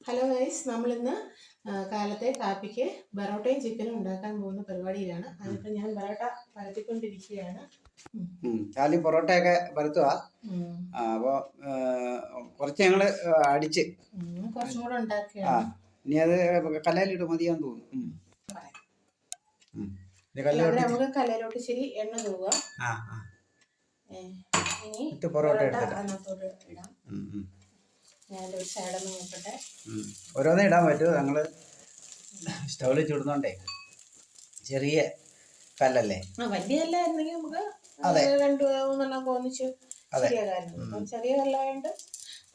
Hello guys, നമ്മളിന്ന് കാലത്തെ കാപ്പിക്ക് ബറോട്ടയും ചിക്കനും ഉണ്ടാക്കാൻ പോകുന്ന പരിപാടിയിലാണ്. അതിപ്പോൾ ഞാൻ ബറോട്ട പരത്തിക്കൊണ്ടിരിക്കുകയാണ്. ആദ്യം പൊറോട്ടയൊക്കെ പരത്തുക. അപ്പോൾ കുറച്ച് ഞങ്ങൾ അടിച്ച് കുറച്ചും കൂടെ ഉണ്ടാക്കുകയാണ്. ഇനി അത് കലയിലിട്ട് മതിയാന്ന് തോന്നുന്നു. നമുക്ക് കലയിലോട്ട് ശരി എണ്ണ തൂവുക. ഇനി പൊറോട്ട അതിനകത്തോട്ട് ഇടാം. ഞാനൊരു സൈഡൊന്ന് നോക്കട്ടെ. ഓരോന്നേ ഇടാൻ പറ്റുമോ? ഞങ്ങൾ സ്റ്റൗവിൽ ചുടുന്നോണ്ടേ ചെറിയ കല്ലല്ലേ. വലിയ കല്ലായിരുന്നെങ്കിൽ നമുക്ക് 2-3 ഒന്നിച്ച് ശരിയാകായിരുന്നു. ചെറിയ കല്ലായോണ്ട്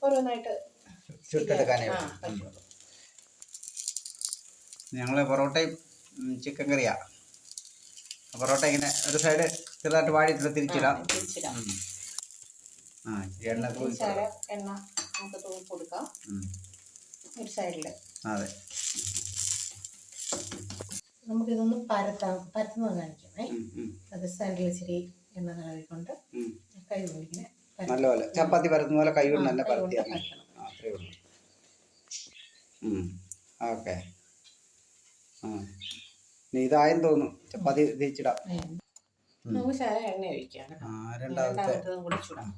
ഓരോന്നായിട്ട് ചുട്ടെടുക്കാനേ പറ്റുള്ളൂ. ഞങ്ങൾ പൊറോട്ടയും ചിക്കൻ കറിയാ. പൊറോട്ട ഇങ്ങനെ ഒരു സൈഡ് ചെറുതായിട്ട് വാടിയിട്ട് തിരിച്ചിടാം. എണ്ണ നമുക്ക് തൂക്കി കൊടുക്കാം ഒരു സൈഡില്. അതെ, നമുക്കിതൊന്ന് പരത്തുന്നത് കാണിക്കണേ. അത് സൈഡിൽ ഇച്ചിരി എണ്ണ തടവിക്കൊണ്ട് കൈ കൊണ്ടിങ്ങനെ നല്ലപോലെ ചപ്പാത്തി പരത്തുന്ന പോലെ കൈ കൊണ്ട് തന്നെ പരത്തിയാൽ അത്രേ ഉള്ളൂ. ഓക്കെ, ഇതായെന്ന് തോന്നുന്നു. ചപ്പാത്തി തിരിച്ചിടാം. നമുക്ക് ശകലം എണ്ണ ഒഴിക്കാം. രണ്ടാമത്തതും കൂടെ ചുടാം.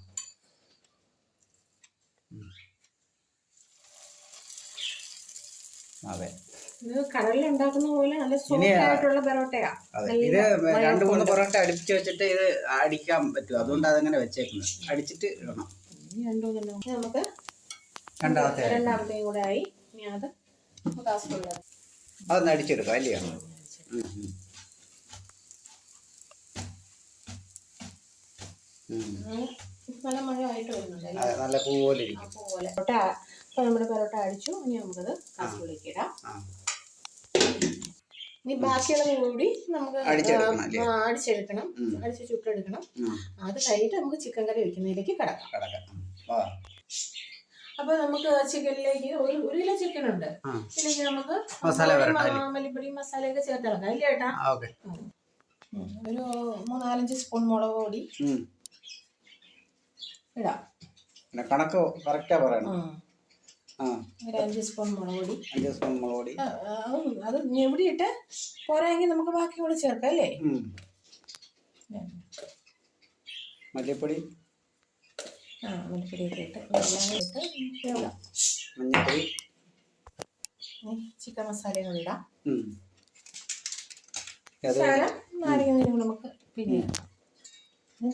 അതെ, ഇത് കടലിൽ ഉണ്ടാക്കുന്ന പോലെ നല്ല സോഫ്റ്റ് ആയിട്ടുള്ള പൊറോട്ടയാ. ഇത് 2-3 പൊറോട്ട അടുപ്പിച്ച് വെച്ചിട്ട് ഇത് അടിക്കാൻ പറ്റും. അതുകൊണ്ട് അതങ്ങനെ വെച്ചേക്കുന്നത്. അടിച്ചിട്ട് ഇടണം. നമുക്ക് രണ്ടാമത്തെയും കൂടെ ആയി. ഇനി അത് അതൊന്ന് അടിച്ചെടുക്കാം അല്ലയോ? നല്ല മഴയായിട്ട് വരുന്നുണ്ട്. നല്ല പൂ പോലെ ഇരിക്കും. അപ്പൊ നമ്മുടെ പൊറോട്ട അടിച്ചു. ഇനി നമുക്കത് കാസർഗോഡേക്ക് ഇടാം. ഇനി ബാക്കിയുള്ളത് കൂടി നമുക്ക് അടിച്ചെടുക്കണം, അടിച്ച് ചുട്ടെടുക്കണം. അത് കഴിഞ്ഞിട്ട് നമുക്ക് ചിക്കൻ കറി വെക്കുന്നതിലേക്ക് കിടക്കാം. അപ്പൊ നമുക്ക് ചിക്കനിലേക്ക് 1 കിലോ ചിക്കൻ ഉണ്ട്. ഇതിലേക്ക് നമുക്ക് മല്ലിപ്പൊടി മസാലയൊക്കെ ചേർത്തിളക്കാം. അല്ലേ ഏട്ടാ? ഒരു 3-4 സ്പൂൺ മുളക് പൊടി ഇടാം. കണക്ക് കറക്റ്റാ പറയണം. ഒരു 5 സ്പൂൺ മുളക് പൊടി. അത് എവിടെയിട്ട് പോരായെങ്കിൽ നമുക്ക് ബാക്കി കൂടെ ചേർക്കാം അല്ലേ? മല്ലിപ്പൊടി മല്ലിപ്പൊടിയൊക്കെ ഇട്ട് മഞ്ഞപ്പൊടി, ചിക്കൻ മസാലയും ഇടാം. നാരങ്ങ നീരും നമുക്ക് പിന്നെ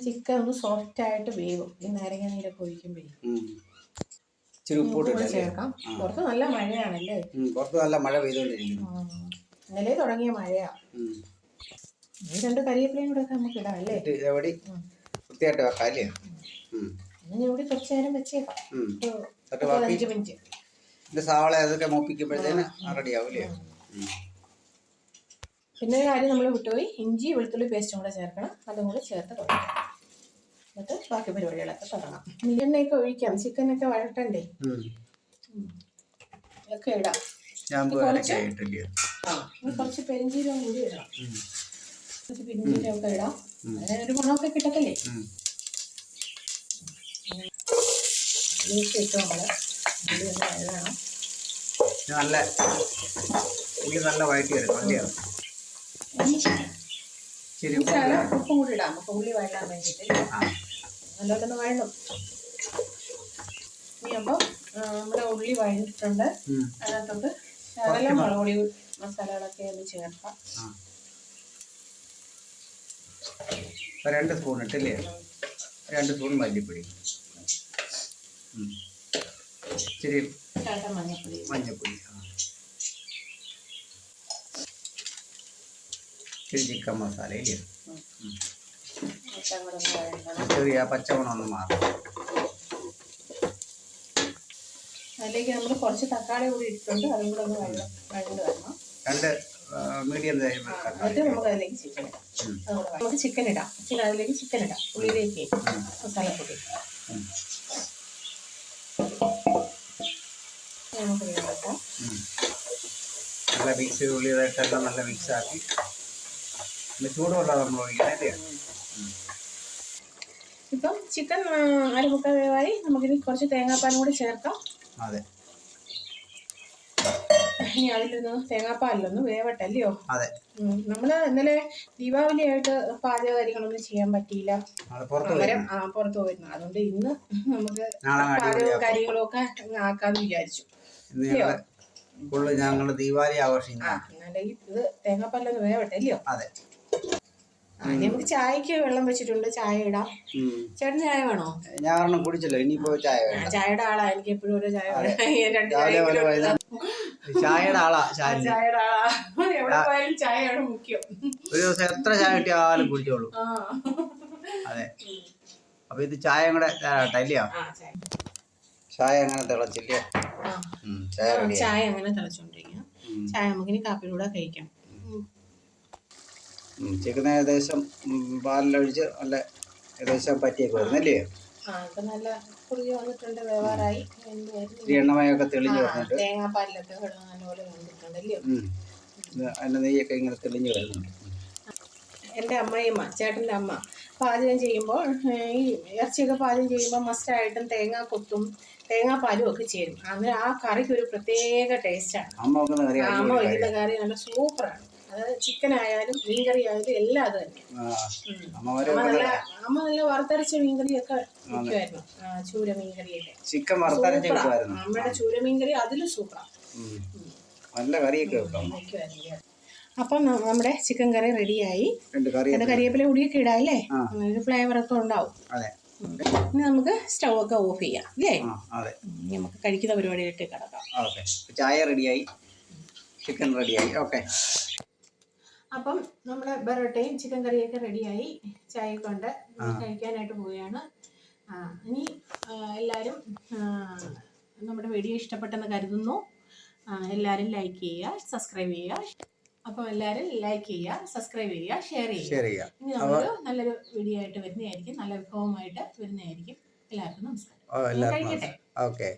ചിക്കൻ ഒന്ന് സോഫ്റ്റ് ആയിട്ട് വേവും. ഈ നാരങ്ങ നീരൊക്കെ ഒഴിക്കുമ്പോഴേ ചേർക്കാം. പുറത്ത് നല്ല മഴയാണല്ലേ? പുറത്ത് നല്ല മഴ പെയ്തോണ്ടിരിക്കുന്നു. ഇന്നലെ തുടങ്ങിയ മഴയാ. ഈ 2 കരിവേപ്പിലയും കൂടെ ഒക്കെ നമുക്ക് ഇടാം അല്ലേ? വൃത്തിയായിട്ട് വെക്കാം അല്ലേ? ഇനി ഇവിടെ കുറച്ച് നേരം വെച്ചേക്കാം. 5 മിനിറ്റ്. സവാള അതൊക്കെ മൂപ്പിക്കുമ്പോഴത്തേന് റെഡി ആവൂലേ? പിന്നെ ഒരു കാര്യം നമ്മൾ വിട്ടുപോയി, ഇഞ്ചി വെളുത്തുള്ളി പേസ്റ്റും കൂടെ ചേർക്കണം. അതും കൂടെ ചേർത്ത് തുടങ്ങാം. എന്നിട്ട് ബാക്കി പരിപാടികളൊക്കെ തുടങ്ങാം. എണ്ണയൊക്കെ ഒഴിക്കാം. ചിക്കനൊക്കെ വഴട്ടണ്ടേ? ഇതൊക്കെ ഇടാം. കുറച്ച് പെരിഞ്ചീരകം കൂടി ഇടാം. കുറച്ച് പെരിഞ്ചീരകമൊക്കെ ഇടാം. ഒരു മണമൊക്കെ കിട്ടത്തില്ലേ? ഇട്ട് നമ്മള് ഉള്ളി ഒന്ന് വഴണം. നല്ല വഴറ്റി വരും. ഉപ്പും കൂടി ഇടാം. നമുക്ക് ഉള്ളി വഴറ്റാൻ വേണ്ടിയിട്ട് നല്ലോണം വഴണം. ഇനി അപ്പോൾ നമ്മുടെ ഉള്ളി വഴറ്റിട്ടുണ്ട്. അതിനകത്തോട്ട് ശകലം മുളക് പൊടി മസാലകളൊക്കെ ഒന്ന് ചേർക്കാം. 2 സ്പൂൺ ഇട്ടില്ലേ? 2 സ്പൂൺ മല്ലിപ്പൊടി, ഇച്ചിരി മഞ്ഞപ്പൊടി, ഇച്ചിരി ചിക്കൻ മസാല ഇല്ലേ? ചെറിയ പച്ചമണം ഒന്ന് മാറും. അതിലേക്ക് നമ്മൾ കുറച്ച് തക്കാളി കൂടി ഇട്ടിട്ടുണ്ട്. അതും കൂടെ ഒന്ന് വഴണ്ട് വരണം. 2 മീഡിയം എന്നിട്ട് നമുക്ക് അതിലേക്ക് ചിക്കൻ ഇടാം. നമുക്ക് ചിക്കൻ ഇടാം. അതിലേക്ക് ചിക്കൻ ഇടാം. ഉള്ളിലേക്ക് മസാലപ്പൊടി നമുക്ക് ഇടാം. നല്ല മിക്സ് ഉള്ളിയായിട്ടെല്ലാം നല്ല മിക്സ് ആക്കി ചൂടുള്ള നമ്മൾ ഒഴിക്കണല്ലേ? ഇപ്പം ചിക്കൻ അരമുക്കാൽ വേവായി. നമുക്കിനി കുറച്ച് തേങ്ങാപ്പാലും കൂടി ചേർക്കാം. അതെ, ഇനി അതിലൊന്ന് തേങ്ങാപ്പാലിലൊന്ന് വേവട്ടല്ലയോ. അതെ. നമ്മള് ഇന്നലെ ദീപാവലിയായിട്ട് പാചകകാര്യങ്ങളൊന്നും ചെയ്യാൻ പറ്റിയില്ല, അന്നേരം പുറത്ത് പോയിരുന്നു. അതുകൊണ്ട് ഇന്ന് നമുക്ക് പാചകവും കാര്യങ്ങളും ഒക്കെ ആക്കാന്ന് വിചാരിച്ചു. ഞങ്ങള് ദീപാവലി ആഘോഷിക്കുന്നു. ഇത് തേങ്ങാപ്പാലൊന്ന് വേവട്ടല്ലയോ. അതെ. നമുക്ക് ചായക്ക് വെള്ളം വെച്ചിട്ടുണ്ട്, ചായ ഇടാം. ചേട്ടന് ചായ വേണോ? ഞാൻ കുടിച്ചല്ലോ, ഇനിയിപ്പോ ചായ ചായയുടെ ആളാ. എനിക്ക് എപ്പോഴും ഒരു ചായ ചായയുടെ ആളാ. ചായയുടെ ആളാ. എവിടെ പോയാലും ചായയാണ് മുഖ്യം. ഒരു ദിവസം എത്ര ചായ കിട്ടിയാലും കുടിച്ചോളൂ. അതെ. അപ്പൊ ഇത് ചായ കൂടെ തല്ലയോ? ചായ അങ്ങനെ തിളച്ചില്ലേ? ചായ അങ്ങനെ തിളച്ചോണ്ടിരിക്കാം. ചായ നമുക്കിനി കാപ്പിയുടെ കൂടെ കഴിക്കാം. ചിക്കൻ ഏകദേശം പാലിലൊഴിച്ച് നല്ല ഏകദേശം പറ്റിയൊക്കെ വരുന്നല്ലേ? നല്ല കുറുകി വന്നിട്ടുണ്ട്, വേവാറായി. എണ്ണമയൊക്കെ തെളിഞ്ഞു വരുന്നുണ്ട്. തേങ്ങാപ്പാലിലൊക്കെ നല്ലപോലെ വന്നിട്ടുണ്ടല്ലോ. അതിൻ്റെ നെയ്യൊക്കെ ഇങ്ങനെ തെളിഞ്ഞു വരുന്നുണ്ട്. എൻ്റെ അമ്മയമ്മ, ചേട്ടൻ്റെ അമ്മ പാചകം ചെയ്യുമ്പോൾ, ഈ ഇറച്ചിയൊക്കെ പാചകം ചെയ്യുമ്പോൾ മസ്റ്റായിട്ടും തേങ്ങാ കൊത്തും തേങ്ങാപ്പാലും ഒക്കെ ചേരും. അങ്ങനെ ആ കറിക്ക് ഒരു പ്രത്യേക ടേസ്റ്റാണ്. അമ്മ വയ്ക്കുന്ന കറി നല്ല സൂപ്പറാണ്. അത് ചിക്കൻ ആയാലും മീൻകറി ആയാലും എല്ലാം അത് തന്നെ. അമ്മ നല്ല വറുത്തരച്ച മീൻകറിയൊക്കെ വയ്ക്കുമായിരുന്നു. ചൂര മീൻകറിയൊക്കെ നമ്മുടെ ചൂര മീൻകറി അതിലും സൂപ്പറാണ്. നല്ല കറിയൊക്കെ വയ്ക്കുമായിരുന്നു. അപ്പം നമ്മുടെ ചിക്കൻ കറി റെഡിയായി. കരിവേപ്പില കൂടിയൊക്കെ ഇടാം അല്ലേ? ഒരു ഫ്ലേവറൊക്കെ ഉണ്ടാവും. ഇനി നമുക്ക് സ്റ്റൗ ഒക്കെ ഓഫ് ചെയ്യാം അല്ലേ? നമുക്ക് കഴിക്കുന്ന പരിപാടിയിലേക്ക് കിടക്കാം. ചായ റെഡിയായി, ചിക്കൻ റെഡിയായി. ഓക്കെ. അപ്പം നമ്മുടെ ബറോട്ടയും ചിക്കൻ കറിയൊക്കെ റെഡിയായി, ചായ കൊണ്ട് കഴിക്കാനായിട്ട് പോവുകയാണ്. ഇനി എല്ലാവരും നമ്മുടെ വീഡിയോ ഇഷ്ടപ്പെട്ടെന്ന് കരുതുന്നു. എല്ലാവരും ലൈക്ക് ചെയ്യുക, സബ്സ്ക്രൈബ് ചെയ്യുക. അപ്പോൾ എല്ലാവരും ലൈക്ക് ചെയ്യുക, സബ്സ്ക്രൈബ് ചെയ്യുക, ഷെയർ ചെയ്യുക. ഇനി നമ്മളൊരു നല്ലൊരു വീഡിയോ ആയിട്ട് വരുന്നതായിരിക്കും, നല്ല വിഭവമായിട്ട് വരുന്നതായിരിക്കും. എല്ലാവർക്കും നമസ്കാരം. കഴിക്കട്ടെ. ഓക്കെ.